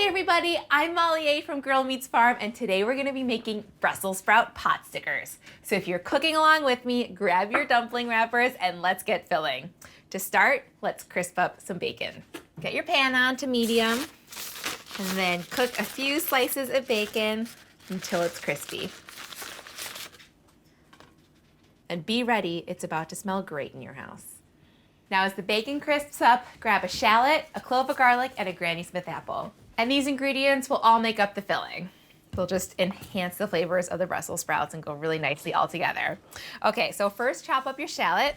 everybody, I'm Molly Yeh from Girl Meets Farm, and today we're gonna be making Brussels sprout pot stickers. So if you're cooking along with me, grab your dumpling wrappers and let's get filling. To start, let's crisp up some bacon. Get your pan on to medium, and then cook a few slices of bacon until it's crispy. And be ready, it's about to smell great in your house. Now as the bacon crisps up, grab a shallot, a clove of garlic, and a Granny Smith apple. And these ingredients will all make up the filling. They'll just enhance the flavors of the Brussels sprouts and go really nicely all together. Okay, so first chop up your shallot.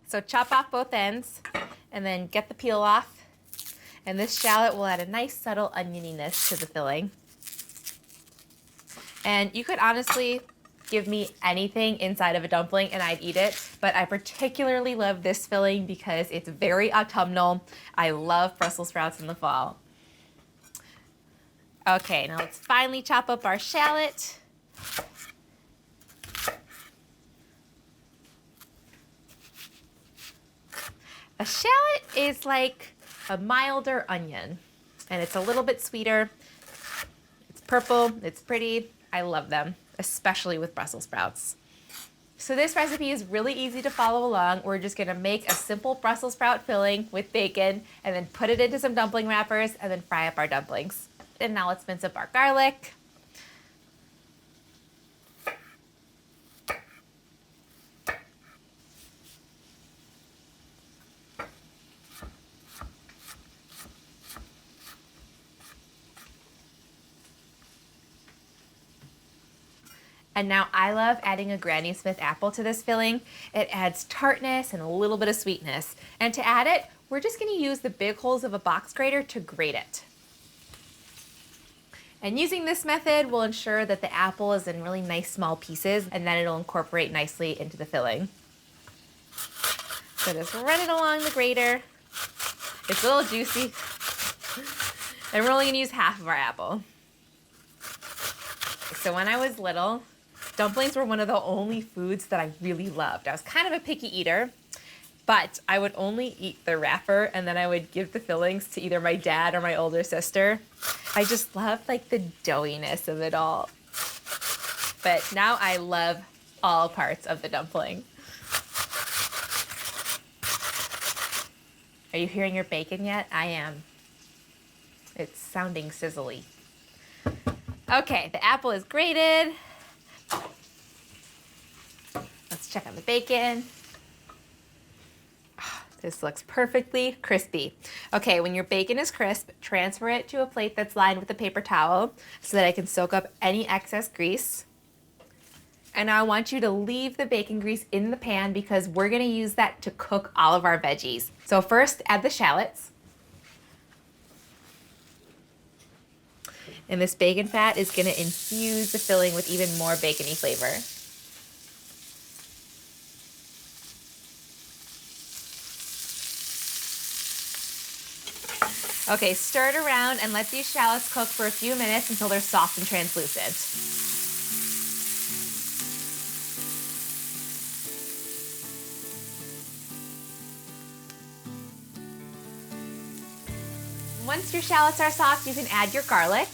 So chop off both ends and then get the peel off. And this shallot will add a nice subtle onioniness to the filling. And you could honestly give me anything inside of a dumpling and I'd eat it, but I particularly love this filling because it's very autumnal. I love Brussels sprouts in the fall. Okay, now let's finally chop up our shallot. A shallot is like a milder onion, and it's a little bit sweeter. It's purple, it's pretty. I love them, especially with Brussels sprouts. So this recipe is really easy to follow along. We're just gonna make a simple Brussels sprout filling with bacon and then put it into some dumpling wrappers and then fry up our dumplings. And now let's mince up our garlic. And now I love adding a Granny Smith apple to this filling. It adds tartness and a little bit of sweetness. And to add it, we're just gonna use the big holes of a box grater to grate it. And using this method will ensure that the apple is in really nice small pieces and then it'll incorporate nicely into the filling. So just run it along the grater. It's a little juicy. And we're only gonna use half of our apple. So when I was little, dumplings were one of the only foods that I really loved. I was kind of a picky eater, but I would only eat the wrapper and then I would give the fillings to either my dad or my older sister. I just loved like the doughiness of it all. But now I love all parts of the dumpling. Are you hearing your bacon yet? I am. It's sounding sizzly. Okay, the apple is grated. Let's check on the bacon. Oh, this looks perfectly crispy. Okay, when your bacon is crisp, transfer it to a plate that's lined with a paper towel so that I can soak up any excess grease. And I want you to leave the bacon grease in the pan because we're gonna use that to cook all of our veggies. So first, add the shallots. And this bacon fat is gonna infuse the filling with even more bacony flavor. Okay, stir it around and let these shallots cook for a few minutes until they're soft and translucent. Once your shallots are soft, you can add your garlic.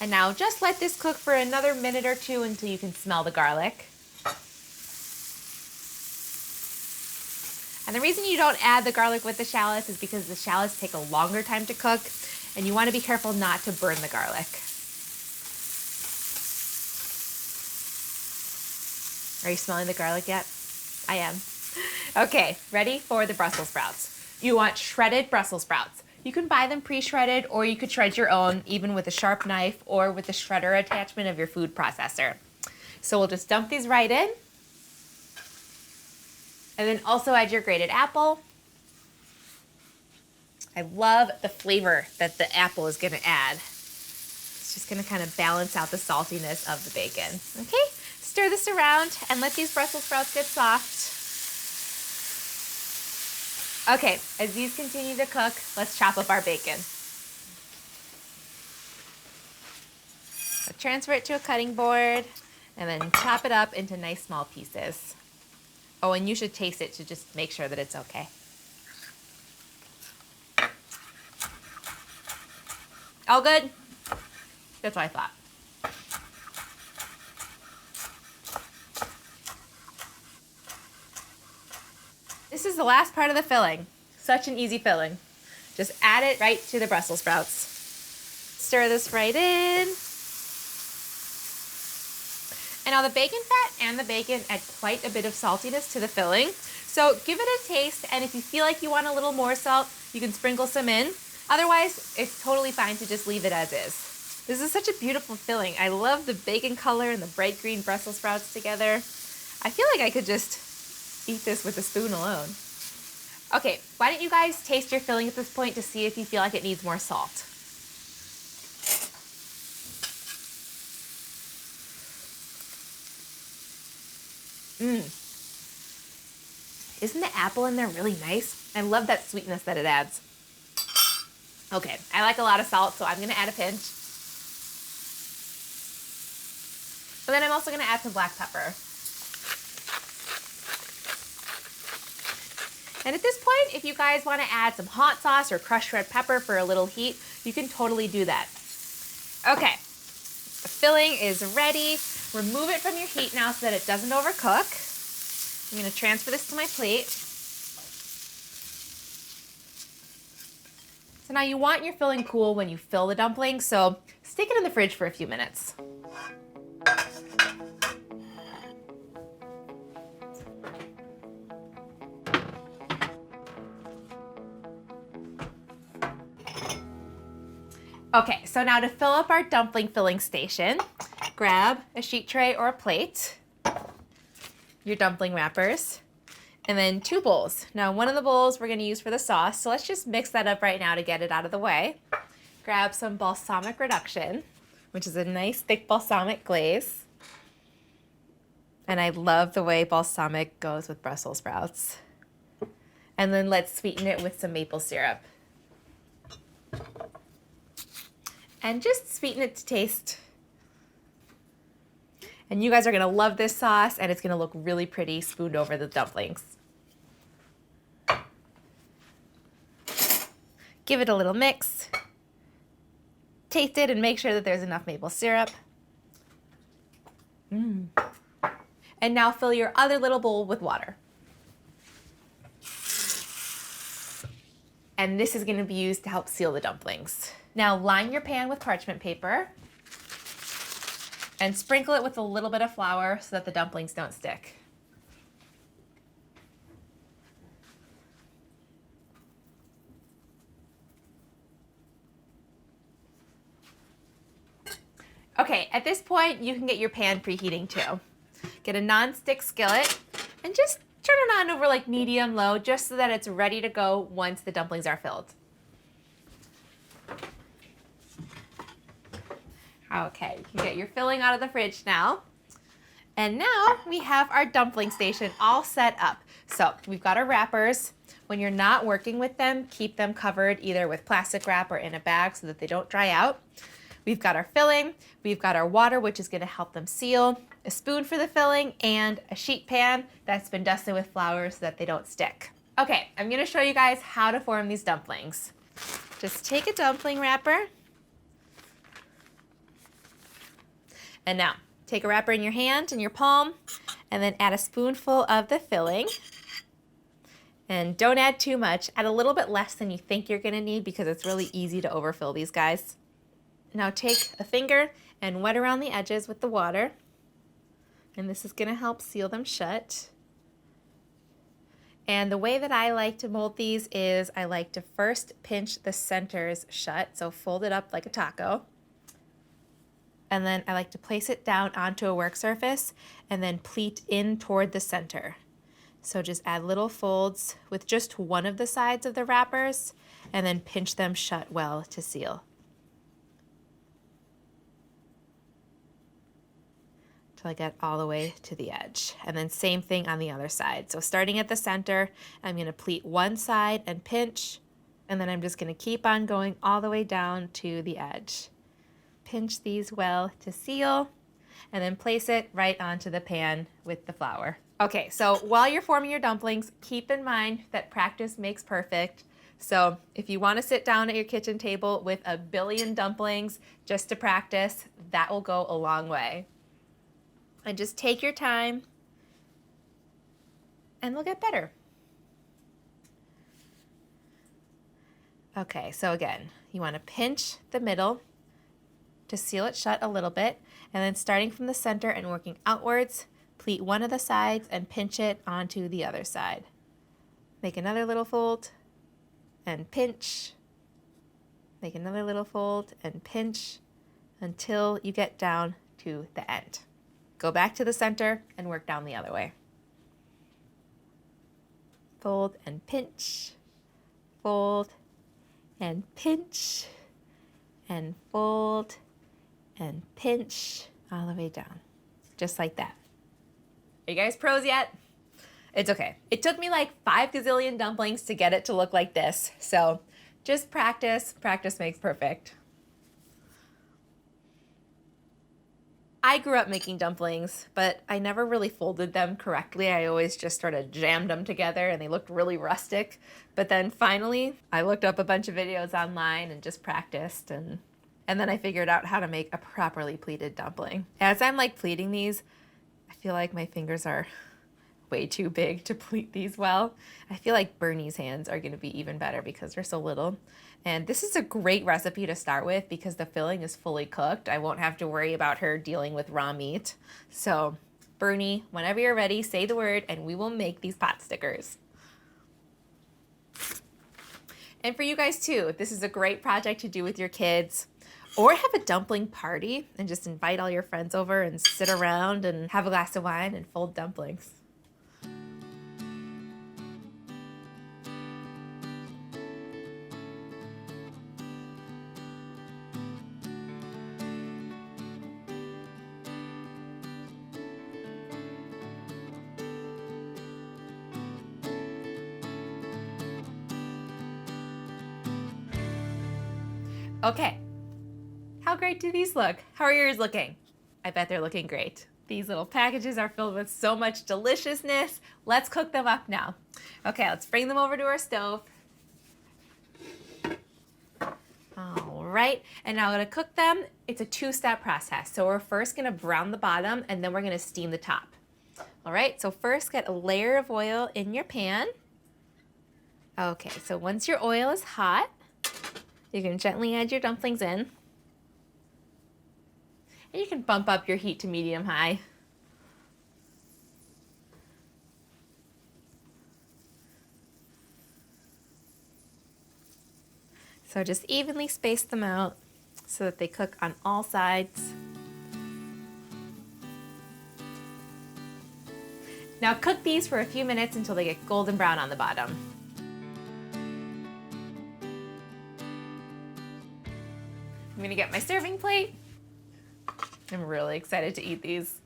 And now just let this cook for another minute or two until you can smell the garlic. And the reason you don't add the garlic with the shallots is because the shallots take a longer time to cook and you want to be careful not to burn the garlic. Are you smelling the garlic yet? I am. Okay, ready for the Brussels sprouts. You want shredded Brussels sprouts. You can buy them pre-shredded or you could shred your own even with a sharp knife or with the shredder attachment of your food processor. So we'll just dump these right in. And then also add your grated apple. I love the flavor that the apple is gonna add. It's just gonna kind of balance out the saltiness of the bacon. Okay, stir this around and let these Brussels sprouts get soft. Okay, as these continue to cook, let's chop up our bacon. So transfer it to a cutting board and then chop it up into nice small pieces. Oh, and you should taste it to just make sure that it's okay. All good? That's what I thought. This is the last part of the filling. Such an easy filling. Just add it right to the Brussels sprouts. Stir this right in. And now the bacon fat and the bacon add quite a bit of saltiness to the filling. So give it a taste, and if you feel like you want a little more salt, you can sprinkle some in. Otherwise, it's totally fine to just leave it as is. This is such a beautiful filling. I love the bacon color and the bright green Brussels sprouts together. I feel like I could just eat this with a spoon alone. Okay, why don't you guys taste your filling at this point to see if you feel like it needs more salt. Isn't the apple in there really nice? I love that sweetness that it adds. Okay, I like a lot of salt, so I'm gonna add a pinch. But then I'm also gonna add some black pepper. And at this point, if you guys wanna add some hot sauce or crushed red pepper for a little heat, you can totally do that. Okay, the filling is ready. Remove it from your heat now so that it doesn't overcook. I'm gonna transfer this to my plate. So now you want your filling cool when you fill the dumpling, so stick it in the fridge for a few minutes. Okay, so now to fill up our dumpling filling station, grab a sheet tray or a plate, your dumpling wrappers, and then 2 bowls. Now one of the bowls we're gonna use for the sauce, so let's just mix that up right now to get it out of the way. Grab some balsamic reduction, which is a nice thick balsamic glaze. And I love the way balsamic goes with Brussels sprouts. And then let's sweeten it with some maple syrup. And just sweeten it to taste. And you guys are gonna love this sauce, and it's gonna look really pretty spooned over the dumplings. Give it a little mix. Taste it and make sure that there's enough maple syrup. And now fill your other little bowl with water. And this is gonna be used to help seal the dumplings. Now line your pan with parchment paper and sprinkle it with a little bit of flour so that the dumplings don't stick. Okay, at this point, you can get your pan preheating too. Get a non-stick skillet and just turn it on over like medium-low just so that it's ready to go once the dumplings are filled. Okay, you can get your filling out of the fridge now. And now we have our dumpling station all set up. So we've got our wrappers. When you're not working with them, keep them covered either with plastic wrap or in a bag so that they don't dry out. We've got our filling, we've got our water, which is gonna help them seal, a spoon for the filling, and a sheet pan that's been dusted with flour so that they don't stick. Okay, I'm gonna show you guys how to form these dumplings. Just take a dumpling wrapper, and now take a wrapper in your hand, in your palm, and then add a spoonful of the filling. And don't add too much, add a little bit less than you think you're gonna need because it's really easy to overfill these guys. Now take a finger and wet around the edges with the water. And this is gonna help seal them shut. And the way that I like to mold these is I like to first pinch the centers shut, so fold it up like a taco. And then I like to place it down onto a work surface and then pleat in toward the center. So just add little folds with just one of the sides of the wrappers and then pinch them shut well to seal. Till I get all the way to the edge. And then same thing on the other side. So starting at the center, I'm gonna pleat one side and pinch, and then I'm just gonna keep on going all the way down to the edge. Pinch these well to seal, and then place it right onto the pan with the flour. Okay, so while you're forming your dumplings, keep in mind that practice makes perfect. So if you want to sit down at your kitchen table with a billion dumplings just to practice, that will go a long way. And just take your time and they'll get better. Okay, so again, you want to pinch the middle to seal it shut a little bit, and then starting from the center and working outwards, pleat one of the sides and pinch it onto the other side. Make another little fold and pinch. Make another little fold and pinch until you get down to the end. Go back to the center and work down the other way. Fold and pinch, fold and pinch, and fold and pinch all the way down, just like that. Are you guys pros yet? It's okay. It took me like 5 gazillion dumplings to get it to look like this. So just practice. Practice makes perfect. I grew up making dumplings, but I never really folded them correctly. I always just sort of jammed them together and they looked really rustic. But then finally, I looked up a bunch of videos online and just practiced, and then I figured out how to make a properly pleated dumpling. As I'm like pleating these, I feel like my fingers are way too big to pleat these well. I feel like Bernie's hands are gonna be even better because they're so little. And this is a great recipe to start with because the filling is fully cooked. I won't have to worry about her dealing with raw meat. So Bernie, whenever you're ready, say the word and we will make these pot stickers. And for you guys too, this is a great project to do with your kids, or have a dumpling party and just invite all your friends over and sit around and have a glass of wine and fold dumplings. Okay, how great do these look? How are yours looking? I bet they're looking great. These little packages are filled with so much deliciousness. Let's cook them up now. Okay, let's bring them over to our stove. All right, and now I'm gonna cook them. It's a 2-step process. So we're first gonna brown the bottom and then we're gonna steam the top. All right, so first get a layer of oil in your pan. Okay, so once your oil is hot, you can gently add your dumplings in. And you can bump up your heat to medium-high. So just evenly space them out so that they cook on all sides. Now cook these for a few minutes until they get golden brown on the bottom. I'm gonna get my serving plate. I'm really excited to eat these.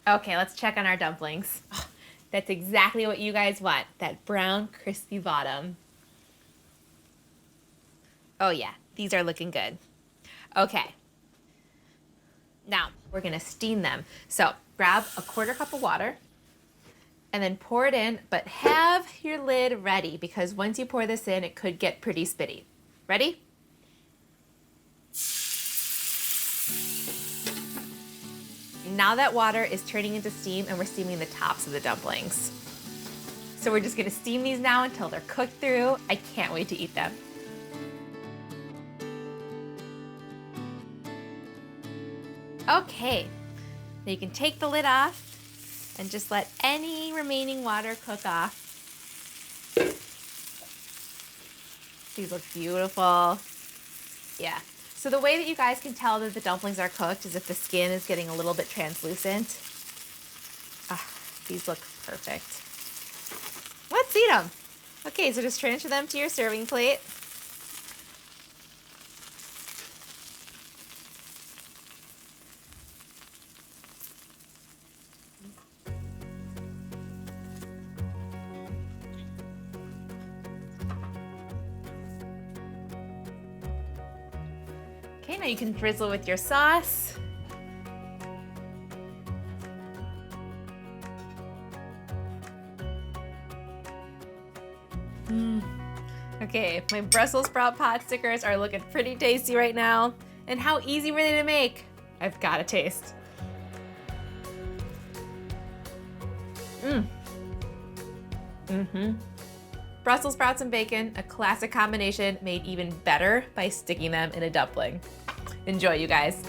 Okay, let's check on our dumplings. Oh, that's exactly what you guys want, that brown, crispy bottom. Oh yeah, these are looking good. Okay, now we're gonna steam them. So grab a 1/4 cup of water and then pour it in, but have your lid ready because once you pour this in, it could get pretty spitty. Ready? Now that water is turning into steam and we're steaming the tops of the dumplings. So we're just gonna steam these now until they're cooked through. I can't wait to eat them. Okay, now you can take the lid off and just let any remaining water cook off. These look beautiful. Yeah. So the way that you guys can tell that the dumplings are cooked is if the skin is getting a little bit translucent. Ah, these look perfect. Let's eat them. Okay, so just transfer them to your serving plate. Okay, now you can drizzle with your sauce. Okay, my Brussels sprout pot stickers are looking pretty tasty right now. And how easy were they to make? I've got to taste. Brussels sprouts and bacon, a classic combination made even better by sticking them in a dumpling. Enjoy, you guys.